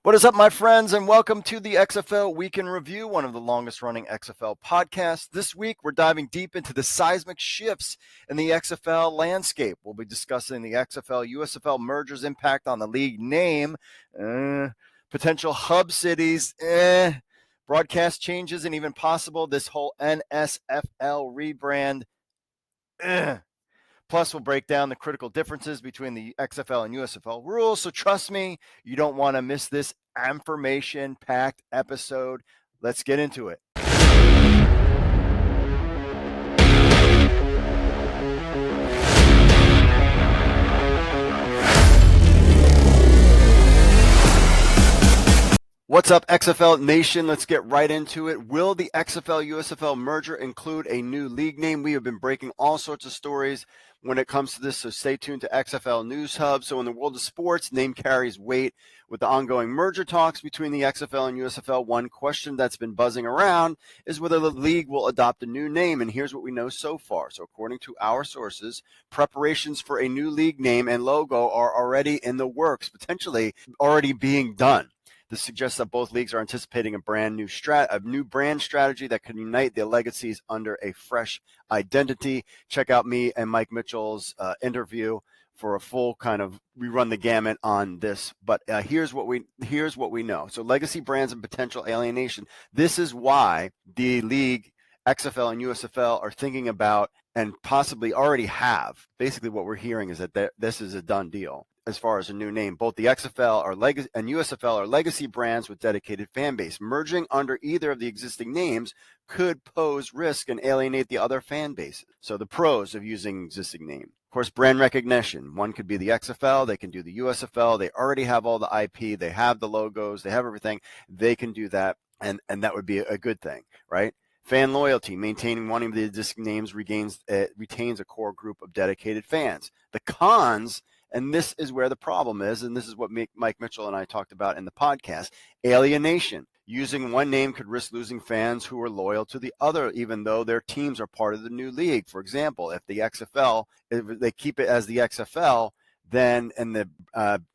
What is up, my friends, and welcome to the XFL Week In Review, one of the longest-running XFL podcasts. This week, we're diving deep into the seismic shifts in the XFL landscape. We'll be discussing the XFL USFL merger's impact on the league name, potential hub cities, broadcast changes, and even possible this whole NSFL rebrand. Plus, we'll break down the critical differences between the XFL and USFL rules. So trust me, you don't want to miss this information-packed episode. Let's get into it. What's up, XFL Nation? Let's get right into it. Will the XFL USFL merger include a new league name? We have been breaking all sorts of stories when it comes to this, so stay tuned to XFL News Hub. So in the world of sports, name carries weight. With the ongoing merger talks between the XFL and USFL, one question that's been buzzing around is whether the league will adopt a new name, and here's what we know so far. So according to our sources, preparations for a new league name and logo are already in the works, potentially already being done. This suggests that both leagues are anticipating a new brand strategy that can unite their legacies under a fresh identity. Check out me and Mike Mitchell's interview for a full kind of rerun the gamut on this. But here's what we know. So legacy brands and potential alienation. This is why the league, XFL and USFL, are thinking about and possibly already have. Basically, what we're hearing is that this is a done deal. As far as a new name, both the XFL and USFL are legacy brands with dedicated fan base. Merging under either of the existing names could pose risk and alienate the other fan bases. So the pros of using existing name. Of course, brand recognition. One could be the XFL, they can do the USFL, they already have all the IP, they have the logos, they have everything. They can do that, and that would be a good thing, right? Fan loyalty. Maintaining one of the existing names retains a core group of dedicated fans. The cons, and this is where the problem is, and this is what Mike Mitchell and I talked about in the podcast, alienation. Using one name could risk losing fans who are loyal to the other, even though their teams are part of the new league. For example, if the XFL, if they keep it as the XFL, then and the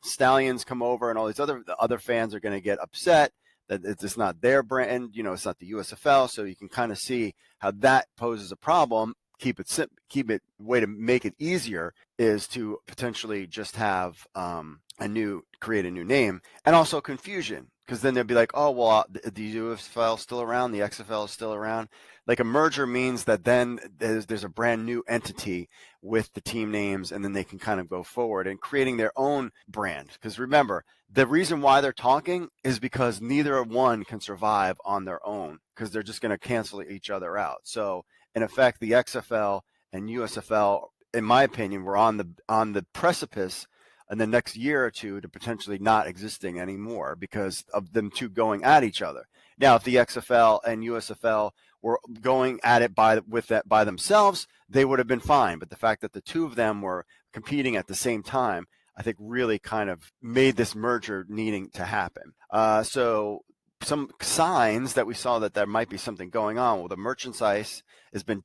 Stallions come over and all these other fans are going to get upset that it's not their brand, it's not the USFL. So you can kind of see how that poses a problem. Way to make it easier is to potentially just have create a new name, and also confusion, because then they'll be like, oh, well, the USFL is still around, the XFL is still around. Like a merger means that then there's a brand new entity with the team names, and then they can kind of go forward and creating their own brand. Because remember, the reason why they're talking is because neither one can survive on their own, because they're just going to cancel each other out. So in effect, the XFL and USFL, in my opinion, were on the precipice in the next year or two to potentially not existing anymore because of them two going at each other. Now, if the XFL and USFL were going at it by themselves, they would have been fine. But the fact that the two of them were competing at the same time, I think really kind of made this merger needing to happen. So some signs that we saw that there might be something going on. Well, the merchandise has been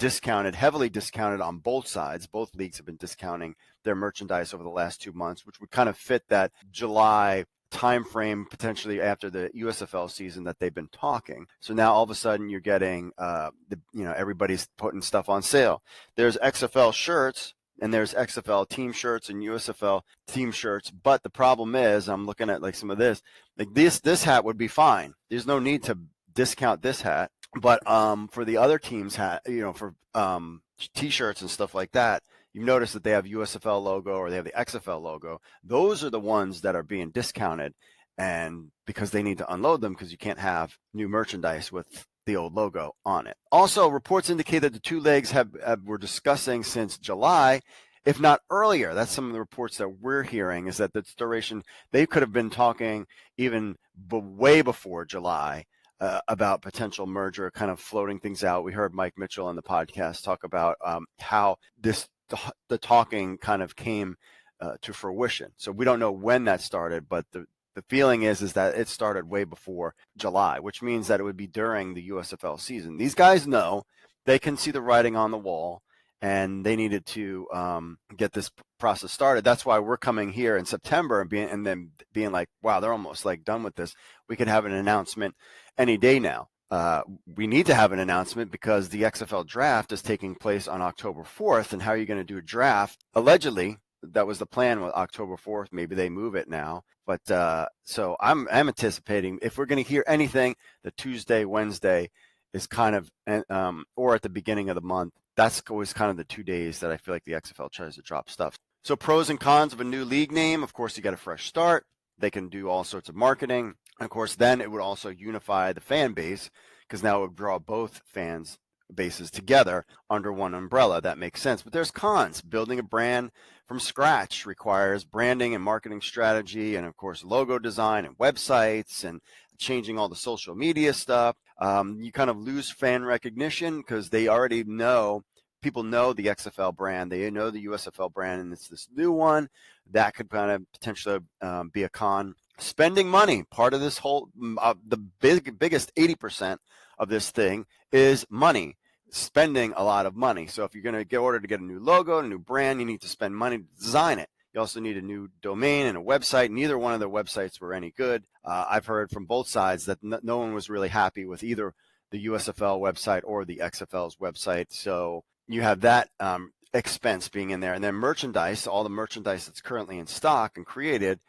heavily discounted on both sides. Both leagues have been discounting their merchandise over the last 2 months, which would kind of fit that July timeframe potentially after the USFL season that they've been talking. So now all of a sudden you're getting, everybody's putting stuff on sale. There's XFL shirts, and there's XFL team shirts and USFL team shirts. But the problem is, I'm looking at like some of this, like this hat would be fine. There's no need to discount this hat. But for the other team's hat, for t-shirts and stuff like that, you've noticed that they have USFL logo or they have the XFL logo. Those are the ones that are being discounted, and because they need to unload them because you can't have new merchandise with the old logo on it. Also, reports indicate that the two leagues were discussing since July, if not earlier. That's some of the reports that we're hearing, is that the duration, they could have been talking even way before July about potential merger, kind of floating things out. We heard Mike Mitchell on the podcast talk about how the talking kind of came to fruition. So we don't know when that started, but the feeling is that it started way before July, which means that it would be during the USFL season. These guys know, they can see the writing on the wall, and they needed to get this process started. That's why we're coming here in September and then being like, wow, they're almost like done with this. We could have an announcement any day now. We need to have an announcement because the XFL draft is taking place on October 4th. And how are you going to do a draft? Allegedly, that was the plan with October 4th. Maybe they move it now. But so I'm anticipating if we're going to hear anything, the Tuesday, Wednesday is kind of, or at the beginning of the month. That's always kind of the 2 days that I feel like the XFL tries to drop stuff. So pros and cons of a new league name. Of course, you get a fresh start. They can do all sorts of marketing. Of course, then it would also unify the fan base because now it would draw both fans bases together under one umbrella. That makes sense. But there's cons. Building a brand from scratch requires branding and marketing strategy, and of course, logo design and websites and changing all the social media stuff. You kind of lose fan recognition because they already know, people know the XFL brand, they know the USFL brand, and it's this new one that could kind of potentially be a con. Spending money, part of this whole, the biggest 80% of this thing is money, spending a lot of money. So if you're going to get ordered to get a new logo, a new brand, you need to spend money to design it. You also need a new domain and a website. Neither one of the websites were any good. I've heard from both sides that no one was really happy with either the USFL website or the XFL's website. So you have that expense being in there. And then merchandise, all the merchandise that's currently in stock and created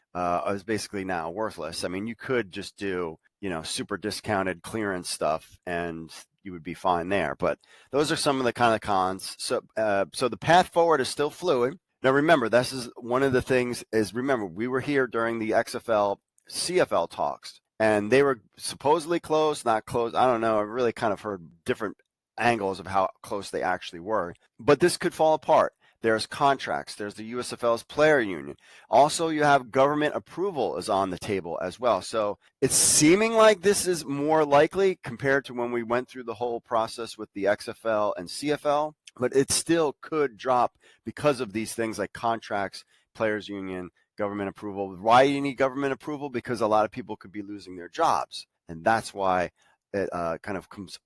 is basically now worthless. I mean, you could just do, super discounted clearance stuff and you would be fine there. But those are some of the kind of cons. So the path forward is still fluid. Now, remember, this is one of the things is, remember, we were here during the XFL CFL talks, and they were supposedly close, not close. I don't know. I really kind of heard different angles of how close they actually were. But this could fall apart. There's contracts. There's the USFL's player union. Also, you have government approval is on the table as well. So it's seeming like this is more likely compared to when we went through the whole process with the XFL and CFL. But it still could drop because of these things like contracts, players union, government approval. Why do you need government approval? Because a lot of people could be losing their jobs. And that's why it kind of comes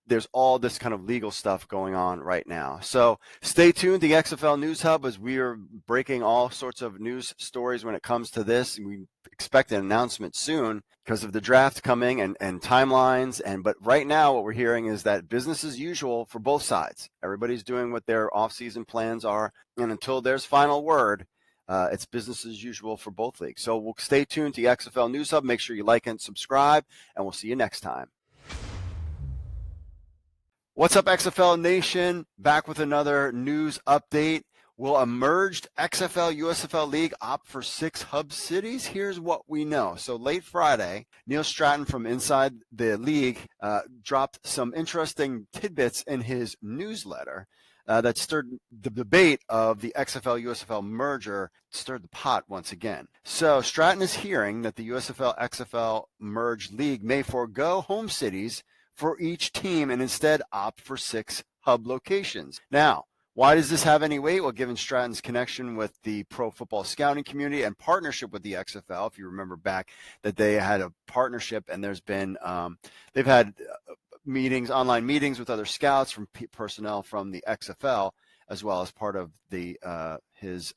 there's all this kind of legal stuff going on right now. So stay tuned to the XFL News Hub as we are breaking all sorts of news stories when it comes to this. We expect an announcement soon because of the draft coming and timelines. But right now what we're hearing is that business as usual for both sides. Everybody's doing what their off-season plans are. And until there's final word, it's business as usual for both leagues. So we'll stay tuned to the XFL News Hub. Make sure you like and subscribe, and we'll see you next time. What's up, XFL Nation? Back with another news update. Will a merged XFL USFL League opt for 6 hub cities? Here's what we know. So late Friday, Neil Stratton from inside the league dropped some interesting tidbits in his newsletter that stirred the debate of the XFL USFL merger, stirred the pot once again. So Stratton is hearing that the USFL XFL merged league may forego home cities for each team and instead opt for 6 hub locations. Now, why does this have any weight? Well, given Stratton's connection with the pro football scouting community and partnership with the XFL, if you remember back that they had a partnership and there's been, they've had meetings, online meetings with other scouts from personnel from the XFL, as well as part of the his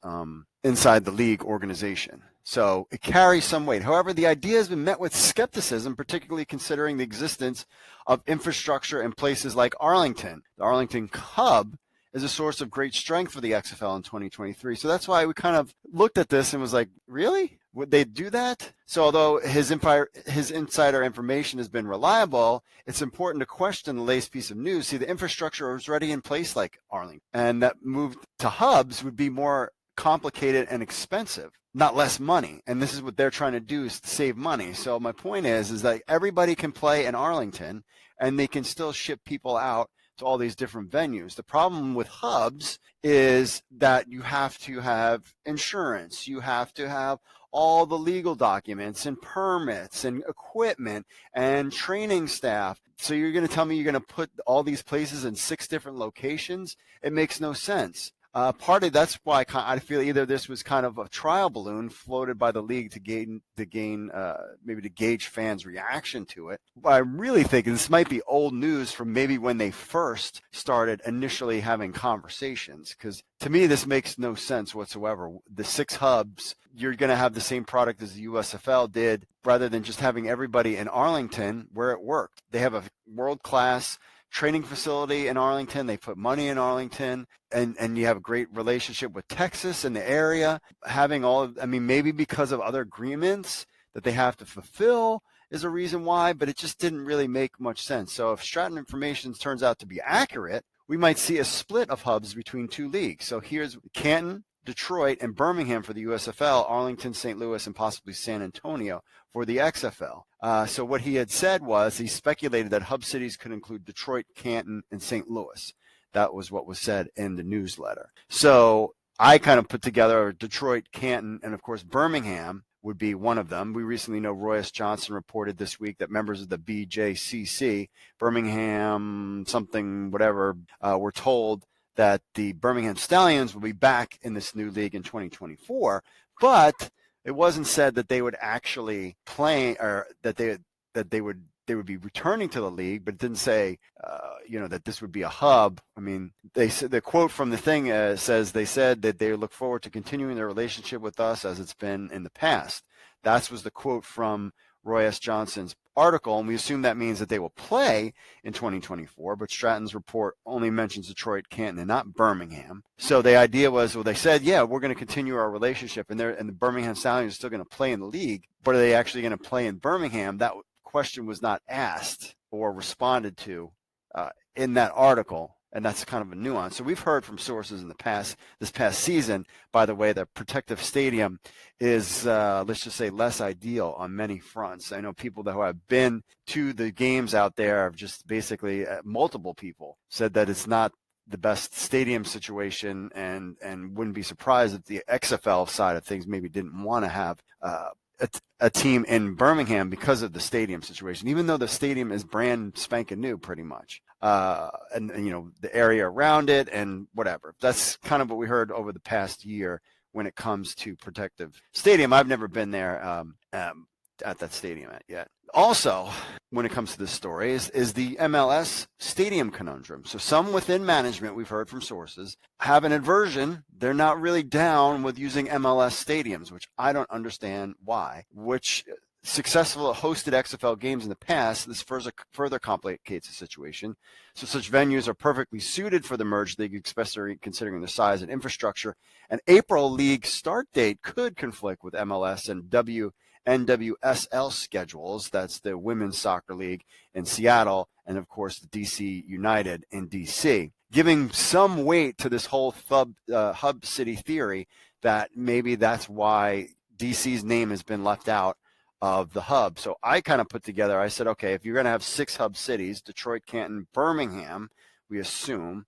inside the league organization. So it carries some weight. However, the idea has been met with skepticism, particularly considering the existence of infrastructure in places like Arlington. The Arlington Hub is a source of great strength for the XFL in 2023. So that's why we kind of looked at this and was like, really? Would they do that? So although his insider information has been reliable, it's important to question the latest piece of news. See, the infrastructure was already in place like Arlington, and that move to hubs would be more complicated and expensive, not less money. And this is what they're trying to do, is to save money. So my point is that everybody can play in Arlington and they can still ship people out to all these different venues. The problem with hubs is that you have to have insurance, you have to have all the legal documents and permits and equipment and training staff. So you're going to tell me you're going to put all these places in 6 different locations? It makes no sense. Partly that's why I feel either this was kind of a trial balloon floated by the league to maybe to gauge fans' reaction to it. But I'm really thinking this might be old news from maybe when they first started initially having conversations, because to me this makes no sense whatsoever. The 6 hubs, you're going to have the same product as the USFL did, rather than just having everybody in Arlington where it worked. They have a world-class training facility in Arlington. They put money in Arlington, and you have a great relationship with Texas and the area. Having maybe because of other agreements that they have to fulfill is a reason why, but it just didn't really make much sense. So if Stratton information turns out to be accurate, we might see a split of hubs between 2 leagues. So here's Canton, Detroit, and Birmingham for the USFL, Arlington, St. Louis, and possibly San Antonio for the XFL. So what he had said was he speculated that hub cities could include Detroit, Canton, and St. Louis. That was what was said in the newsletter. So I kind of put together Detroit, Canton, and of course Birmingham would be one of them. We recently know Royce Johnson reported this week that members of the BJCC, Birmingham something whatever, were told that the Birmingham Stallions will be back in this new league in 2024, but it wasn't said that they would actually play, or that they would be returning to the league, but it didn't say that this would be a hub. I mean, they said, the quote from the thing says they said that they look forward to continuing their relationship with us as it's been in the past. That was the quote from Royce Johnson's article, and we assume that means that they will play in 2024, but Stratton's report only mentions Detroit, Canton, and not Birmingham. So the idea was, well, they said, yeah, we're going to continue our relationship, and the Birmingham Stallions are still going to play in the league, but are they actually going to play in Birmingham? That question was not asked or responded to in that article. And that's kind of a nuance. So we've heard from sources in this past season, by the way, that Protective Stadium is, let's just say, less ideal on many fronts. I know people who have been to the games out there, have just basically, multiple people said that it's not the best stadium situation, and wouldn't be surprised if the XFL side of things maybe didn't want to have a team in Birmingham because of the stadium situation, even though the stadium is brand spanking new pretty much. And the area around it and whatever. That's kind of what we heard over the past year when it comes to Protective Stadium. I've never been there at that stadium yet. Also, when it comes to this story, is the MLS stadium conundrum. So some within management, we've heard from sources, have an aversion. They're not really down with using MLS stadiums, which I don't understand why, which successful hosted XFL games in the past, this further complicates the situation. So such venues are perfectly suited for the merged league, especially considering the size and infrastructure. An April league start date could conflict with MLS and NWSL schedules. That's the women's soccer league in Seattle, and of course the DC United in DC. Giving some weight to this whole hub city theory that maybe that's why DC's name has been left out of the hub. So I kind of put together, I said, okay, if you're going to have 6 hub cities, Detroit, Canton, Birmingham, we assume,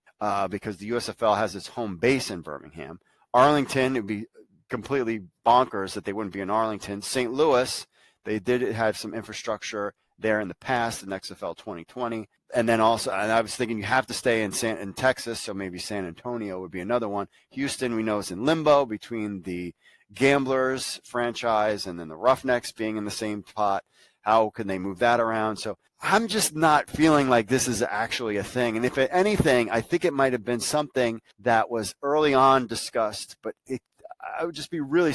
because the USFL has its home base in Birmingham. Arlington, it would be completely bonkers that they wouldn't be in Arlington. St. Louis, they did have some infrastructure there in the past in XFL 2020. And then also, and I was thinking you have to stay in Texas, so maybe San Antonio would be another one. Houston, we know, is in limbo between the Gamblers franchise and then the Roughnecks being in the same pot. How can they move that around? So I'm just not feeling like this is actually a thing. And if anything, I think it might have been something that was early on discussed, but I would just be really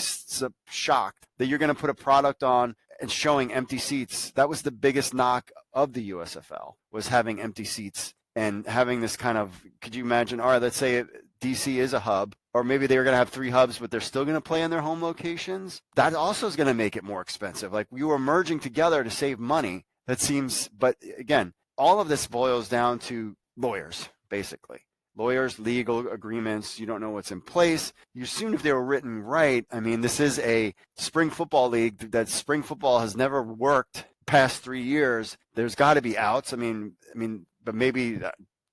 shocked that you're going to put a product on and showing empty seats. That was the biggest knock of the USFL, was having empty seats and having this kind of, could you imagine, all right, let's say DC is a hub, or maybe they were going to have 3 hubs, but they're still going to play in their home locations. That also is going to make it more expensive. Like, we were merging together to save money. That seems, but again, all of this boils down to lawyers, basically. Lawyers, legal agreements, you don't know what's in place. You assume if they were written right, I mean, this is a spring football league that spring football has never worked past 3 years. There's got to be outs. I mean, but maybe,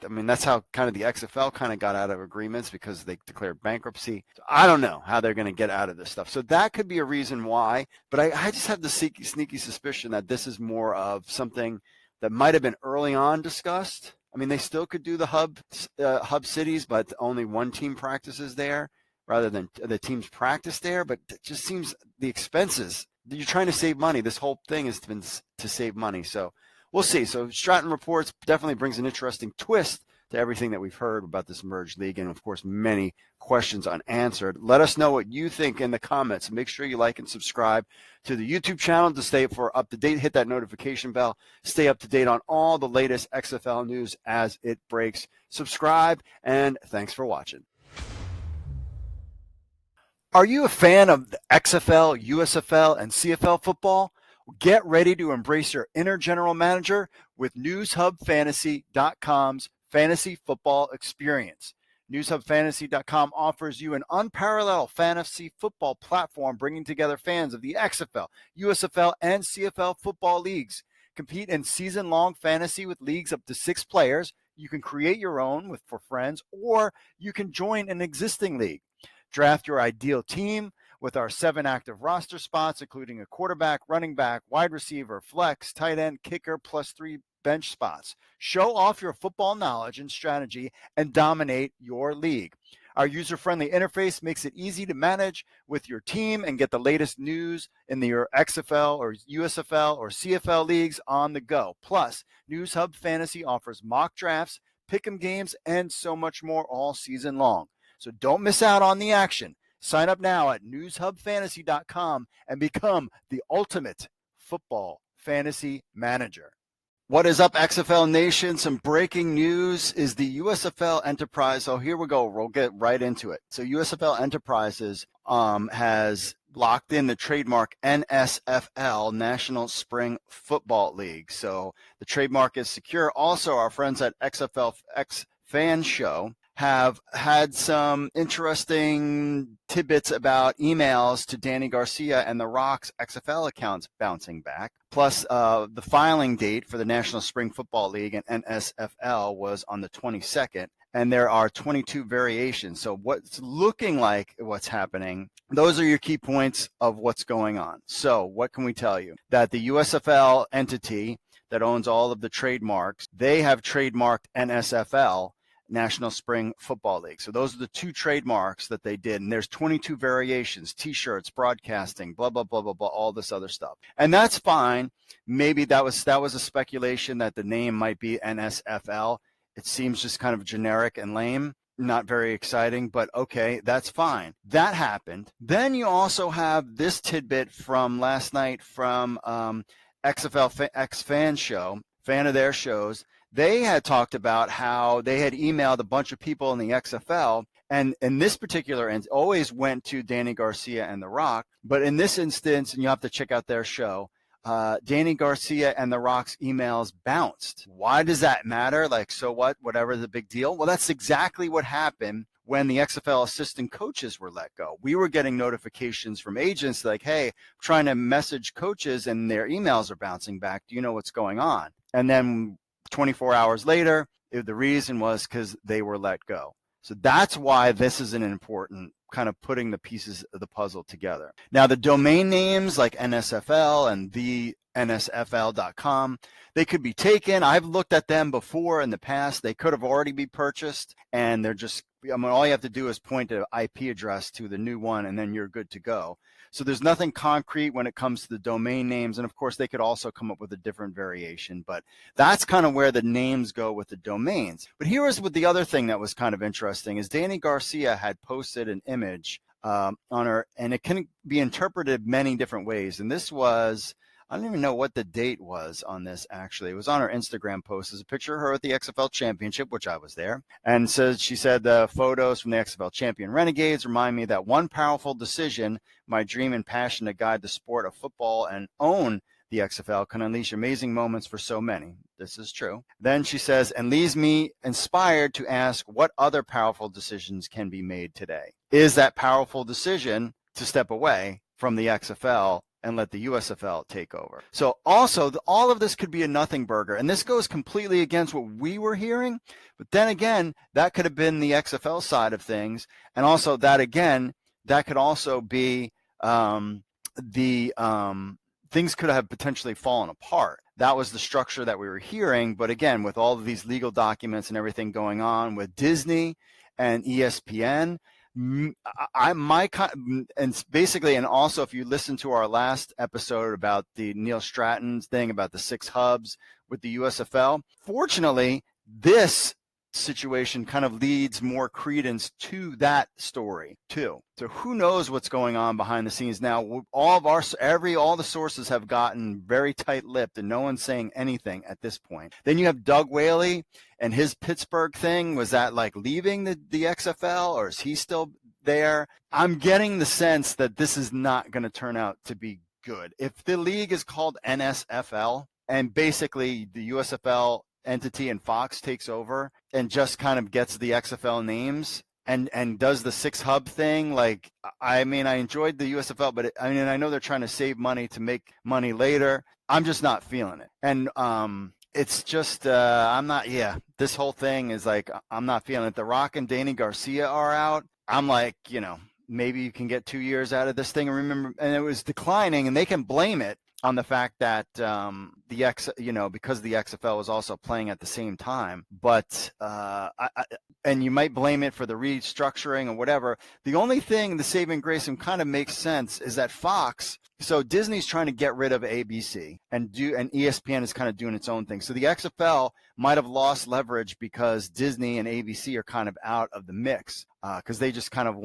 that's how kind of the XFL kind of got out of agreements, because they declared bankruptcy. So I don't know how they're going to get out of this stuff. So that could be a reason why, but I just have the sneaky suspicion that this is more of something that might have been early on discussed. I mean, they still could do the hub cities, but only one team practices there rather than the teams practice there. But it just seems the expenses. You're trying to save money. This whole thing has been to save money. So we'll see. So Stratton Reports definitely brings an interesting twist to everything that we've heard about this merged league, and of course many questions unanswered. Let us know what you think in the comments. Make sure you like and subscribe to the YouTube channel to stay up to date. Hit that notification bell. Stay up to date on all the latest XFL news as it breaks. Subscribe, and thanks for watching. Are you a fan of the XFL, USFL, and CFL football? Get ready to embrace your inner general manager with NewsHubFantasy.com's fantasy football experience. NewsHubFantasy.com offers you an unparalleled fantasy football platform bringing together fans of the XFL, USFL, and CFL football leagues. Compete in season-long fantasy with leagues up to 6 players. You can create your own for friends, or you can join an existing league. Draft your ideal team with our 7 active roster spots, including a quarterback, running back, wide receiver, flex, tight end, kicker, plus 3 bench spots. Show off your football knowledge and strategy and dominate your league. Our user-friendly interface makes it easy to manage with your team and get the latest news in your XFL or USFL or CFL leagues on the go. Plus, News Hub Fantasy offers mock drafts, pick'em games, and so much more all season long. So don't miss out on the action. Sign up now at newshubfantasy.com and become the ultimate football fantasy manager. What is up, XFL Nation? Some breaking news is the USFL Enterprise. So here we go. We'll get right into it. So USFL Enterprises has locked in the trademark NSFL, National Spring Football League. So the trademark is secure. Also, our friends at XFL X Fan Show have had some interesting tidbits about emails to Danny Garcia and the Rock's XFL accounts bouncing back. Plus, the filing date for the National Spring Football League and NSFL was on the 22nd, and there are 22 variations. So what's looking like what's happening, those are your key points of what's going on. So what can we tell you? That the USFL entity that owns all of the trademarks, they have trademarked NSFL, National Spring Football League. So those are the 2 trademarks that they did. And there's 22 variations, t-shirts, broadcasting, blah, blah, blah, blah, blah, all this other stuff. And that's fine. Maybe that was a speculation that the name might be NSFL. It seems just kind of generic and lame, not very exciting, but okay, that's fine. That happened. Then you also have this tidbit from last night from XFL X Fan Show, fan of their shows. They had talked about how they had emailed a bunch of people in the XFL, and in this particular end, always went to Danny Garcia and The Rock. But in this instance, and you have to check out their show, Danny Garcia and The Rock's emails bounced. Why does that matter? Like, so what? Whatever the big deal? Well, that's exactly what happened when the XFL assistant coaches were let go. We were getting notifications from agents like, hey, I'm trying to message coaches and their emails are bouncing back. Do you know what's going on? And then 24 hours later, the reason was because they were let go. So that's why this is an important kind of putting the pieces of the puzzle together. Now, the domain names like NSFL and the NSFL.com, they could be taken. I've looked at them before in the past. They could have already been purchased, and they're just, all you have to do is point an IP address to the new one, and then you're good to go. So there's nothing concrete when it comes to the domain names. And of course, they could also come up with a different variation, but that's kind of where the names go with the domains. But here is what the other thing that was kind of interesting is Danny Garcia had posted an image on her, and it can be interpreted many different ways. And this was, I don't even know what the date was on this, actually. It was on her Instagram post. There's a picture of her at the XFL Championship, which I was there. And she said, the photos from the XFL Champion Renegades remind me that one powerful decision, my dream and passion to guide the sport of football and own the XFL can unleash amazing moments for so many. This is true. Then she says, and leaves me inspired to ask what other powerful decisions can be made today. Is that powerful decision to step away from the XFL and let the USFL take over? So also, all of this could be a nothing burger, and this goes completely against what we were hearing. But then again, that could have been the XFL side of things, and also that again, that could also be the things could have potentially fallen apart. That was the structure that we were hearing. But again, with all of these legal documents and everything going on with Disney and ESPN, and basically, and also if you listen to our last episode about the Neil Stratton's thing about the 6 hubs with the USFL, fortunately, this situation kind of leads more credence to that story too. So who knows what's going on behind the scenes now? All the sources have gotten very tight-lipped, and no one's saying anything at this point. Then you have Doug Whaley and his Pittsburgh thing. Was that like leaving the XFL, or is he still there? I'm getting the sense that this is not going to turn out to be good. If the league is called NSFL and basically the USFL entity and Fox takes over and just kind of gets the XFL names and does the 6 hub thing, like, I mean, I enjoyed the USFL, but I know they're trying to save money to make money later. I'm just not feeling it. And it's just, this whole thing is like, I'm not feeling it. The Rock and Danny Garcia are out. I'm like, maybe you can get 2 years out of this thing. And remember, and it was declining, and they can blame it on the fact that because the XFL was also playing at the same time, but and you might blame it for the restructuring or whatever. The only thing, the saving grace, and kind of makes sense, is that Fox. So Disney's trying to get rid of ABC, and ESPN is kind of doing its own thing. So the XFL might have lost leverage because Disney and ABC are kind of out of the mix, because they just kind of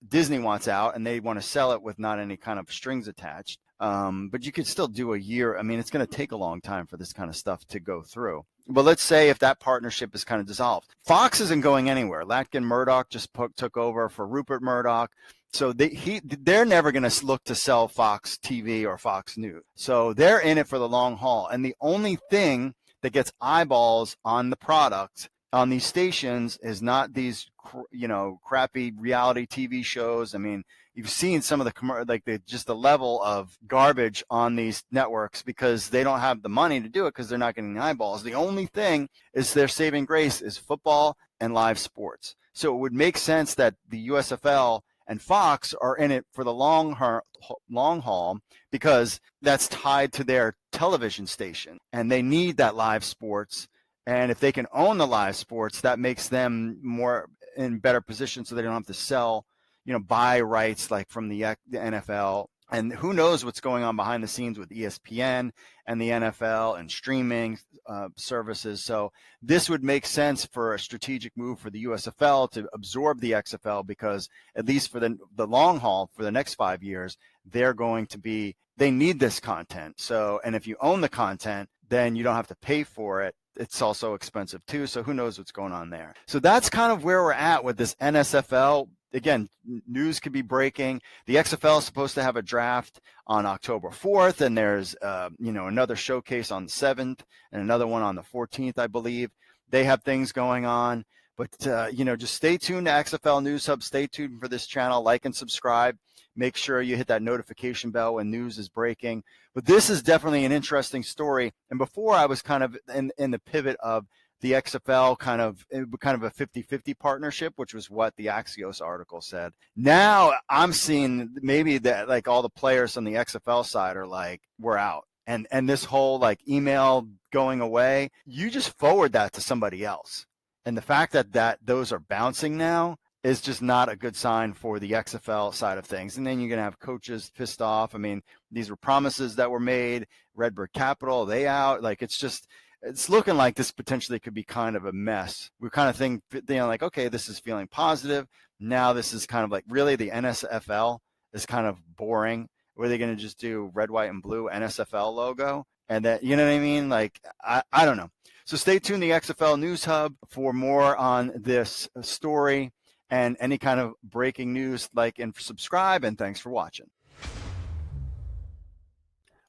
Disney wants out, and they want to sell it with not any kind of strings attached. But you could still do a year. I mean, it's going to take a long time for this kind of stuff to go through. But let's say if that partnership is kind of dissolved, Fox isn't going anywhere. Latkin Murdoch just took over for Rupert Murdoch. So they're never going to look to sell Fox TV or Fox News. So they're in it for the long haul. And the only thing that gets eyeballs on the product on these stations is not these, crappy reality TV shows. I mean, you've seen some of the level of garbage on these networks because they don't have the money to do it because they're not getting the eyeballs. The only thing is their saving grace is football and live sports. So it would make sense that the USFL and Fox are in it for the long haul because that's tied to their television station, and they need that live sports. And if they can own the live sports, that makes them more in better position so they don't have to sell, buy rights like from the NFL. And who knows what's going on behind the scenes with ESPN and the NFL and streaming services. So this would make sense for a strategic move for the USFL to absorb the XFL, because at least for the long haul, for the next 5 years, they need this content. So, and if you own the content, then you don't have to pay for it. It's also expensive too. So who knows what's going on there. So that's kind of where we're at with this NSFL. Again, news could be breaking. The XFL is supposed to have a draft on October 4th, and there's another showcase on the 7th and another one on the 14th, I believe. They have things going on, but just stay tuned to XFL News Hub. Stay tuned for this channel. Like and subscribe. Make sure you hit that notification bell when news is breaking. But this is definitely an interesting story. And before, I was kind of in the pivot of the XFL kind of a 50-50 partnership, which was what the Axios article said. Now I'm seeing maybe that like all the players on the XFL side are like, we're out. And this whole like email going away, you just forward that to somebody else. And the fact that those are bouncing now is just not a good sign for the XFL side of things. And then you're going to have coaches pissed off. I mean, these were promises that were made. Redbird Capital, they out. Like, it's looking like this potentially could be kind of a mess. We kind of think, like, okay, this is feeling positive. Now this is kind of like, really, the NSFL is kind of boring. Were they going to just do red, white, and blue NSFL logo? And that, you know what I mean? Like, I don't know. So stay tuned to the XFL News Hub for more on this story and any kind of breaking news. Like and subscribe, and thanks for watching.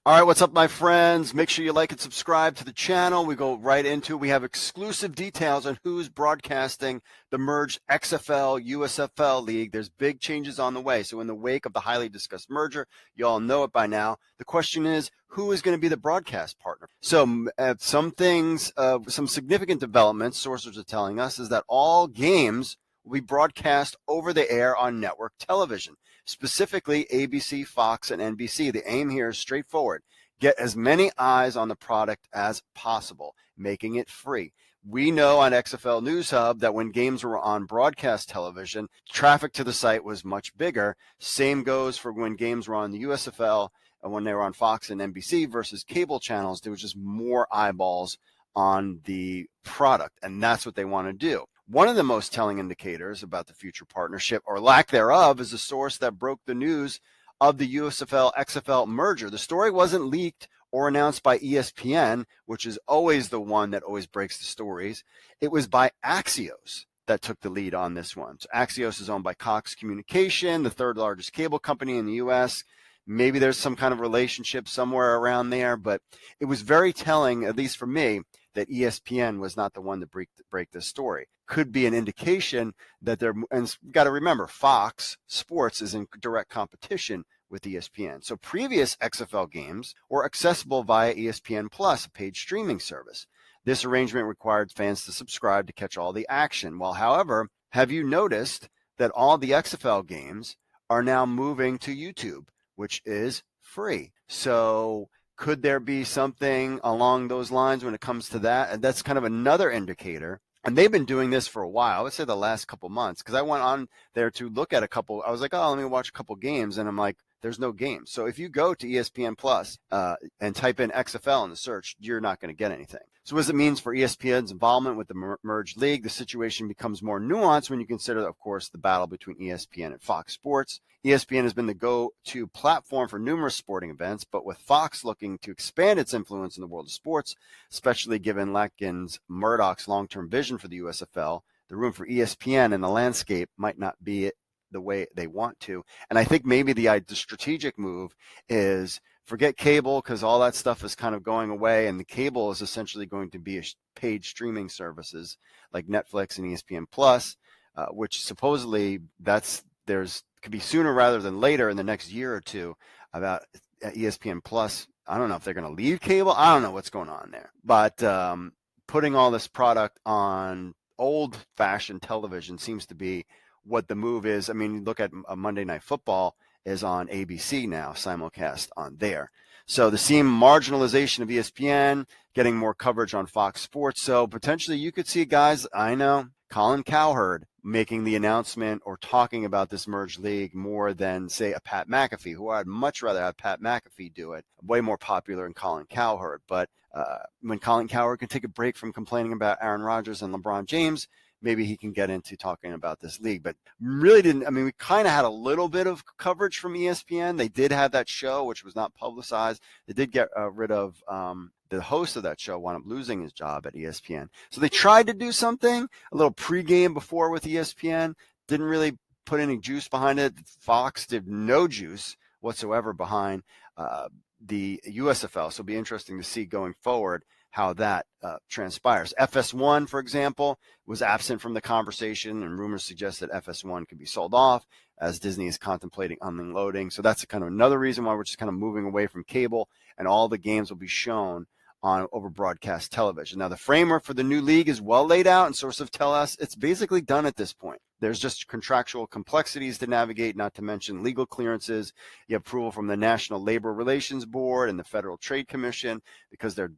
All right, what's up, my friends? Make sure you like and subscribe to the channel. We go right into it. We have exclusive details on who's broadcasting the merged XFL USFL League. There's big changes on the way. So in the wake of the highly discussed merger, you all know it by now. The question is, who is going to be the broadcast partner? So some significant developments, sources are telling us, is that all games will be broadcast over the air on network television, specifically ABC, Fox, and NBC. The aim here is straightforward. get as many eyes on the product as possible, making it free. We know on XFL News Hub that when games were on broadcast television, traffic to the site was much bigger. Same goes for when games were on the USFL and when they were on Fox and NBC versus cable channels. There was just more eyeballs on the product, and that's what they want to do. One of the most telling indicators about the future partnership, or lack thereof, is a source that broke the news of the USFL XFL merger. The story wasn't leaked or announced by ESPN, which is always the one that always breaks the stories. It was by Axios that took the lead on this one. So Axios is owned by Cox Communication, the third largest cable company in the U.S. Maybe there's some kind of relationship somewhere around there, but it was very telling, at least for me, that ESPN was not the one to break this story. Could be an indication that they're, and you got to remember, Fox Sports is in direct competition with ESPN. So previous XFL games were accessible via ESPN Plus, a paid streaming service. This arrangement required fans to subscribe to catch all the action. Well, however, have you noticed that all the XFL games are now moving to YouTube, which is free? So could there be something along those lines when it comes to that? And that's kind of another indicator. And they've been doing this for a while. I would say the last couple months, because I went on there to look at a couple. I was like, oh, let me watch a couple games. And I'm like, there's no games. So if you go to ESPN Plus and type in XFL in the search, you're not going to get anything. So as it means for ESPN's involvement with the merged league, the situation becomes more nuanced when you consider, of course, the battle between ESPN and Fox Sports. ESPN has been the go-to platform for numerous sporting events, but with Fox looking to expand its influence in the world of sports, especially given Latkin's Murdoch's long-term vision for the USFL, the room for ESPN and the landscape might not be the way they want to. And I think maybe the strategic move is forget cable, because all that stuff is kind of going away, and the cable is essentially going to be paid streaming services like Netflix and ESPN Plus, which supposedly could be sooner rather than later in the next year or two about ESPN Plus. I don't know if they're going to leave cable. I don't know what's going on there. But putting all this product on old-fashioned television seems to be what the move is. I mean, look at Monday Night Football is on ABC now, simulcast on there. So the same marginalization of ESPN, getting more coverage on Fox Sports. So potentially you could see guys, I know, Colin Cowherd making the announcement or talking about this merged league more than, say, a Pat McAfee, who I'd much rather have Pat McAfee do it. Way more popular than Colin Cowherd. But when Colin Cowherd can take a break from complaining about Aaron Rodgers and LeBron James, maybe he can get into talking about this league. But really didn't. I mean, we kind of had a little bit of coverage from ESPN. They did have that show, which was not publicized. They did get rid of the host of that show, wound up losing his job at ESPN. So they tried to do something, a little pregame before with ESPN. Didn't really put any juice behind it. Fox did no juice whatsoever behind the USFL. So it'll be interesting to see going forward how that transpires. FS1, for example, was absent from the conversation, and rumors suggest that FS1 could be sold off as Disney is contemplating unloading. So that's kind of another reason why we're just kind of moving away from cable, and all the games will be shown on over broadcast television. Now, the framework for the new league is well laid out, and sources tell us it's basically done at this point. There's just contractual complexities to navigate, not to mention legal clearances. You have approval from the National Labor Relations Board and the Federal Trade Commission, because they're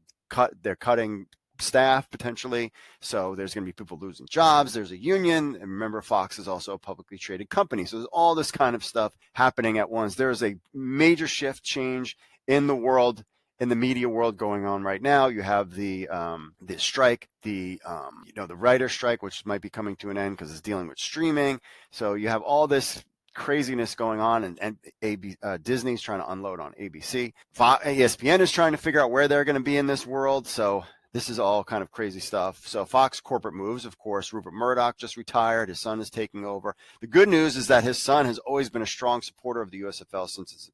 cutting staff potentially. So there's going to be people losing jobs. There's a union. And remember, Fox is also a publicly traded company. So there's all this kind of stuff happening at once. There's a major shift in the world, in the media world going on right now. You have the strike, the writer strike, which might be coming to an end because it's dealing with streaming. So you have all this craziness going on, and Disney's trying to unload on ABC. ESPN is trying to figure out where they're going to be in this world. So this is all kind of crazy stuff. So Fox corporate moves, of course. Rupert Murdoch just retired. His son is taking over. The good news is that his son has always been a strong supporter of the USFL since its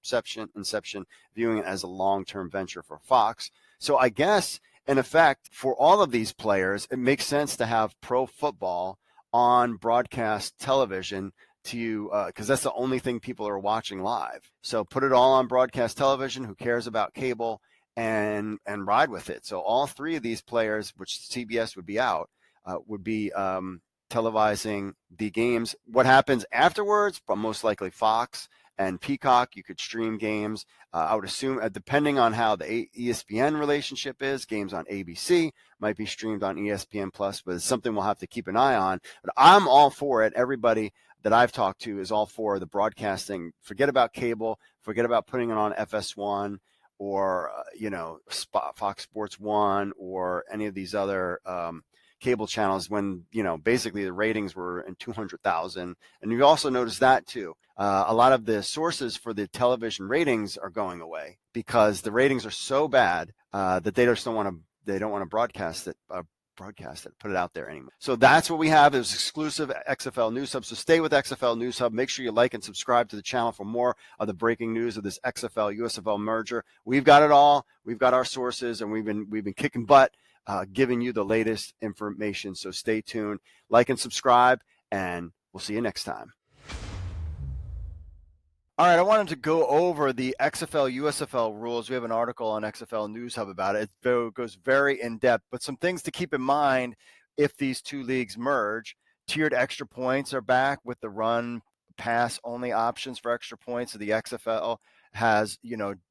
inception, viewing it as a long-term venture for Fox. So I guess, in effect, for all of these players, it makes sense to have pro football on broadcast television, because that's the only thing people are watching live. So put it all on broadcast television. Who cares about cable? And ride with it. So all three of these players, which CBS would be out, would be televising the games. What happens afterwards? But most likely Fox and Peacock. You could stream games. I would assume, depending on how the ESPN relationship is, games on ABC might be streamed on ESPN Plus, but it's something we'll have to keep an eye on. But I'm all for it. Everybody that I've talked to is all for the broadcasting. Forget about cable. Forget about putting it on FS1 or Fox Sports 1 or any of these other cable channels, when basically the ratings were in 200,000. And you also notice that too. A lot of the sources for the television ratings are going away because the ratings are so bad that they just don't want to broadcast it, put it out there anymore. So that's what we have is exclusive XFL News Hub. So stay with XFL News Hub. Make sure you like and subscribe to the channel for more of the breaking news of this XFL USFL merger. We've got it all. We've got our sources, and we've been kicking butt, giving you the latest information. So stay tuned, like and subscribe, and we'll see you next time. All right, I wanted to go over the XFL USFL rules. We have an article on XFL News Hub about it. It goes very in-depth, but some things to keep in mind if these two leagues merge. Tiered extra points are back with the run pass only options for extra points. So the XFL has,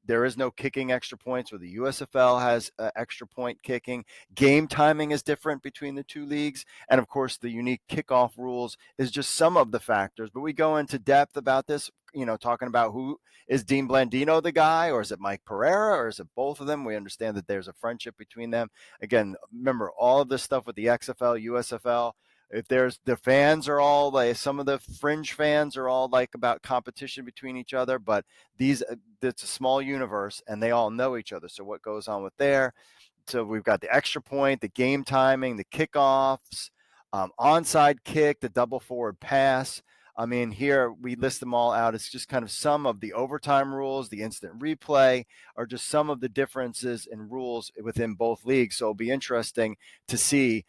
there is no kicking extra points, where the USFL has extra point kicking. Game timing is different between the two leagues. And of course, the unique kickoff rules is just some of the factors, but we go into depth about this, talking about who is Dean Blandino the guy, or is it Mike Pereira, or is it both of them? We understand that there's a friendship between them. Again, remember all of this stuff with the XFL, USFL. If there's the fans are all like, some of the fringe fans are all like about competition between each other, but it's a small universe and they all know each other. So what goes on with there? So we've got the extra point, the game timing, the kickoffs, onside kick, the double forward pass. I mean, here we list them all out. It's just kind of some of the overtime rules, the instant replay, are just some of the differences in rules within both leagues. So it'll be interesting to see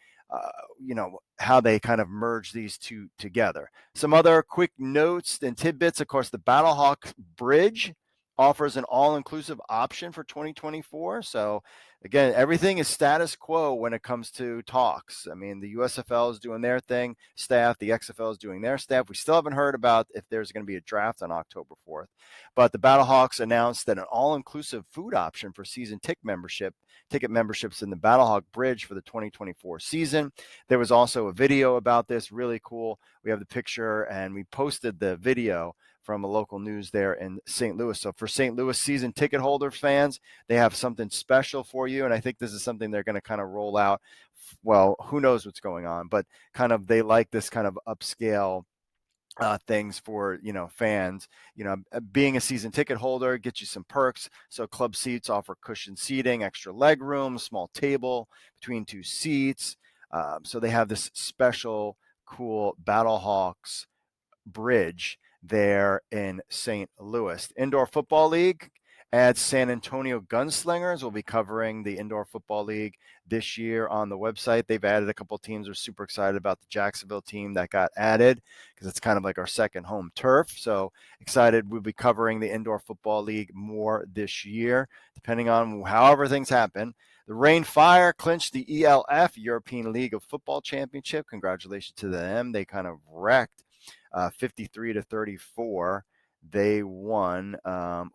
how they kind of merge these two together. Some other quick notes and tidbits. Of course, the Battlehawks Bridge offers an all-inclusive option for 2024. So again, everything is status quo when it comes to talks. I mean, the USFL is doing their thing, staff, the XFL is doing their staff. We still haven't heard about if there's going to be a draft on October 4th, but the Battlehawks announced that an all-inclusive food option for season ticket memberships in the Battlehawk Bridge for the 2024 season. There was also a video about this, really cool. We have the picture and we posted the video from a local news there in St. Louis. So for St. Louis season ticket holder fans, they have something special for you. And I think this is something they're going to kind of roll out. Well, who knows what's going on, but kind of they like this kind of upscale things for fans. Being a season ticket holder gets you some perks. So club seats offer cushioned seating, extra leg room, small table between two seats. So they have this special cool Battlehawks Bridge there in St. Louis. Indoor Football League adds San Antonio Gunslingers. We'll be covering the Indoor Football League this year on the website. They've added a couple teams. We're super excited about the Jacksonville team that got added because it's kind of like our second home turf. So excited. We'll be covering the Indoor Football League more this year, depending on however things happen. The Rhein Fire clinched the ELF, European League of Football Championship. Congratulations to them. They kind of wrecked 53-34. They won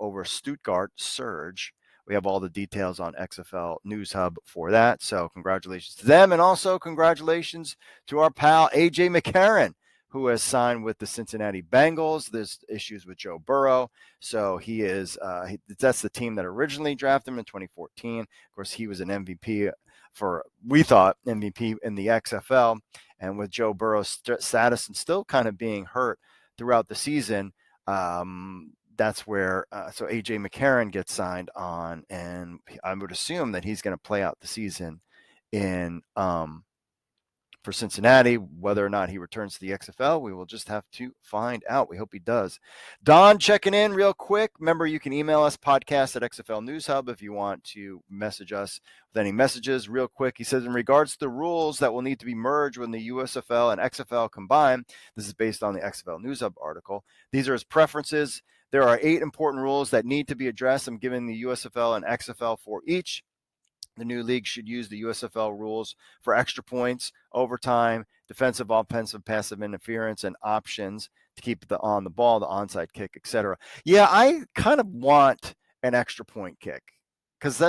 over Stuttgart Surge. We have all the details on XFL News Hub for that. So congratulations to them. And also congratulations to our pal AJ McCarron, who has signed with the Cincinnati Bengals. There's issues with Joe Burrow. So he is, that's the team that originally drafted him in 2014. Of course, he was an MVP we thought MVP in the XFL. And with Joe Burrow's status and still kind of being hurt throughout the season, that's where so AJ McCarron gets signed on, and I would assume that he's going to play out the season in for Cincinnati. Whether or not he returns to the XFL, we will just have to find out. We hope he does. Don checking in real quick. Remember, you can email us podcast at XFL News Hub if you want to message us with any messages real quick. He says, in regards to the rules that will need to be merged when the USFL and XFL combine, this is based on the XFL News Hub article. These are his preferences. There are 8 important rules that need to be addressed. I'm giving the USFL and XFL for each. The new league should use the USFL rules for extra points, overtime, defensive, offensive, passive interference, and options to keep on the ball, the onside kick, etc. Yeah, I kind of want an extra point kick because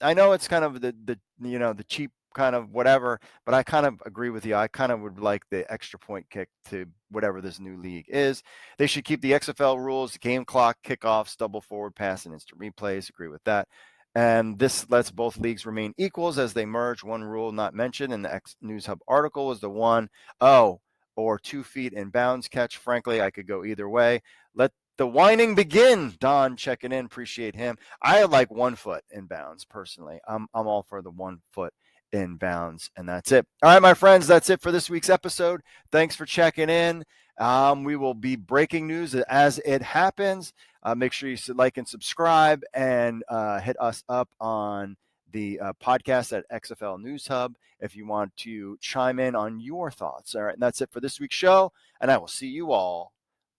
I know it's kind of the cheap kind of whatever, but I kind of agree with you. I kind of would like the extra point kick to whatever this new league is. They should keep the XFL rules, game clock, kickoffs, double forward pass, and instant replays. Agree with that. And this lets both leagues remain equals as they merge. One rule not mentioned in the X News Hub article was the 1-0 or 2 feet in bounds catch. Frankly, I could go either way. Let the whining begin. Don checking in. Appreciate him. I like 1 foot in bounds personally. I'm all for the 1 foot in bounds, and that's it. All right, my friends, that's it for this week's episode. Thanks for checking in. We will be breaking news as it happens. Make sure you like and subscribe, and hit us up on the podcast at XFL News Hub if you want to chime in on your thoughts. All right, and that's it for this week's show, and I will see you all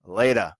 later.